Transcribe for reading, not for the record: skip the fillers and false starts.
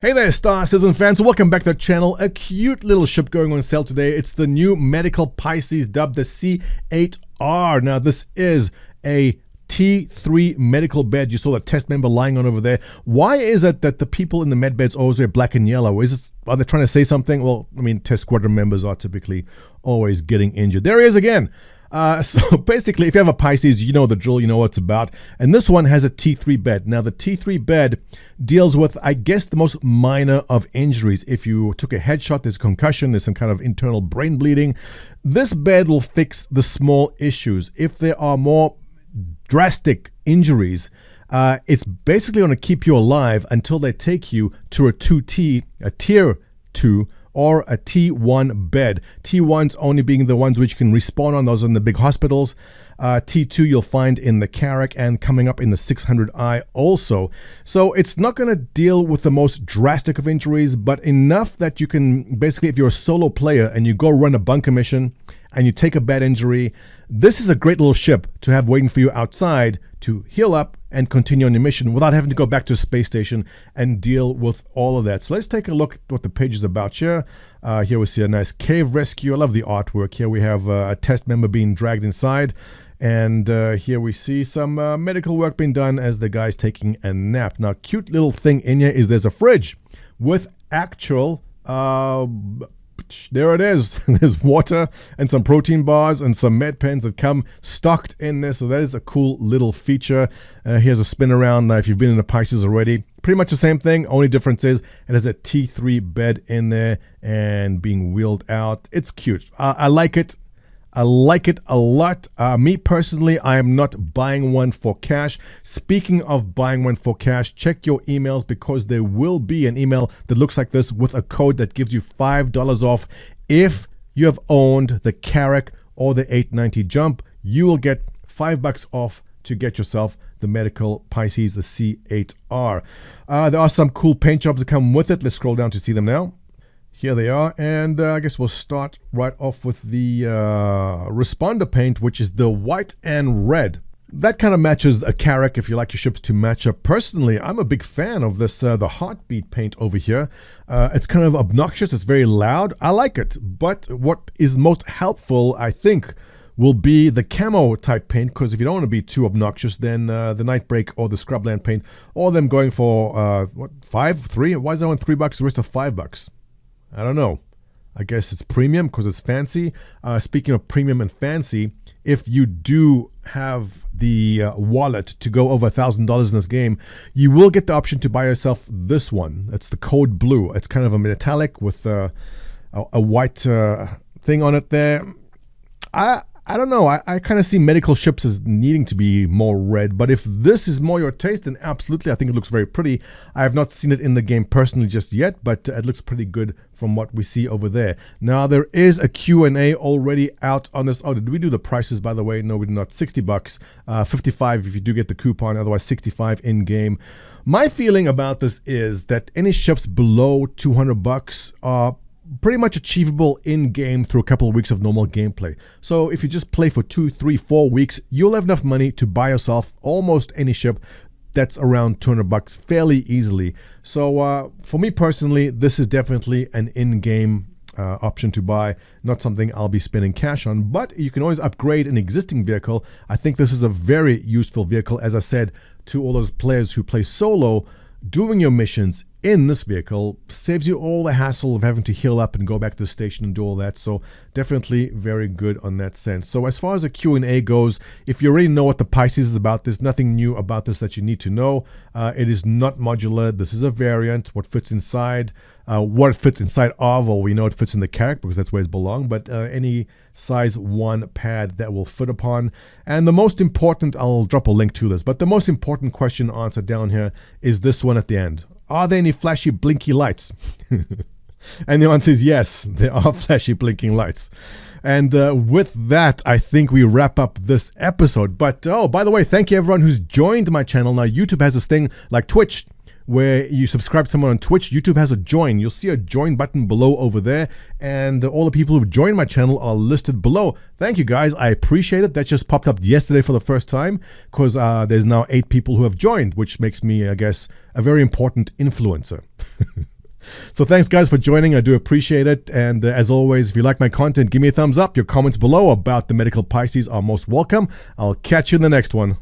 Hey there, Star Citizen fans. Welcome back to the channel. A cute little ship going on sale today. It's the new medical Pisces dubbed the C8R. Now, this is a T3 medical bed. You saw the test member lying on over there. Why is it that the people in the med beds always wear black and yellow? Are they trying to say something? Well, I mean, test squadron members are typically always getting injured. There he is again. So basically, if you have a Pisces, you know the drill, you know what it's about. And this one has a T3 bed. Now, the T3 bed deals with, I guess, the most minor of injuries. If you took a headshot, there's concussion, there's some kind of internal brain bleeding. This bed will fix the small issues. If there are more drastic injuries, it's basically going to keep you alive until they take you to a tier 2, or a T1 bed. T1s only being the ones which can respawn on. Those are in the big hospitals. T2 you'll find in the Carrack and coming up in the 600I also. So it's not going to deal with the most drastic of injuries, but enough that you can basically, if you're a solo player and you go run a bunker mission and you take a bad injury, this is a great little ship to have waiting for you outside to heal up and continue on your mission without having to go back to a space station and deal with all of that. So let's take a look at what the page is about here. Here we see a nice cave rescue. I love the artwork. Here we have a test member being dragged inside. And here we see some medical work being done as the guy's taking a nap. Now, cute little thing in here is there's a fridge with actual... there it is. There's water and some protein bars and some med pens that come stocked in there. So that is a cool little feature. Here's a spin around. If you've been in the Pisces already, pretty much the same thing. Only difference is it has a T3 bed in there and being wheeled out. It's cute. I like it. I like it a lot. Me personally, I am not buying one for cash. Speaking of buying one for cash, check your emails because there will be an email that looks like this with a code that gives you $5 off. If you have owned the Carrack or the 890 Jump, you will get $5 off to get yourself the medical Pisces, the C8R. There are some cool paint jobs that come with it. Let's scroll down to see them now. Here they are, and I guess we'll start right off with the responder paint, which is the white and red. That kind of matches a Carrack if you like your ships to match up. Personally, I'm a big fan of this, the heartbeat paint over here. It's kind of obnoxious, it's very loud. I like it, but what is most helpful, I think, will be the camo type paint, because if you don't want to be too obnoxious, then the Nightbreak or the Scrubland paint, or them going for, $3? Why is that one $3, the rest of $5? I don't know. I guess it's premium because it's fancy. Speaking of premium and fancy, if you do have the wallet to go over $1,000 in this game, you will get the option to buy yourself this one. It's the Code Blue. It's kind of a metallic with a white thing on it there. I don't know. I kind of see medical ships as needing to be more red, but if this is more your taste, then absolutely, I think it looks very pretty. I have not seen it in the game personally just yet, but it looks pretty good from what we see over there. Now, there is a Q&A already out on this. Oh, did we do the prices, by the way? No, we did not. $60, $55 if you do get the coupon, otherwise $65 in-game. My feeling about this is that any ships below $200 are pretty much achievable in-game through a couple of weeks of normal gameplay. So if you just play for 2, 3, 4 weeks, you'll have enough money to buy yourself almost any ship that's around $200 fairly easily. So for me personally, this is definitely an in-game option to buy, not something I'll be spending cash on, but you can always upgrade an existing vehicle. I think this is a very useful vehicle, as I said, to all those players who play solo. Doing your missions in this vehicle saves you all the hassle of having to heal up and go back to the station and do all that. So definitely very good on that sense. So as far as the Q&A goes, if you already know what the Pisces is about, there's nothing new about this that you need to know. It is not modular. This is a variant. What fits inside, what it fits inside of, well, we know it fits in the Carrack because that's where it belongs, but any size 1 pad that will fit upon. And the most important, I'll drop a link to this, but the most important question answered down here is this one at the end. Are there any flashy blinky lights? And the answer is yes, there are flashy blinking lights. And with that, I think we wrap up this episode. But oh, by the way, thank you everyone who's joined my channel. Now, YouTube has this thing like Twitch, where you subscribe to someone on Twitch, YouTube has a join. You'll see a join button below over there, and all the people who've joined my channel are listed below. Thank you guys, I appreciate it. That just popped up yesterday for the first time because there's now 8 people who have joined, which makes me, I guess, a very important influencer. So thanks guys for joining, I do appreciate it. And as always, if you like my content, give me a thumbs up. Your comments below about the medical Pisces are most welcome. I'll catch you in the next one.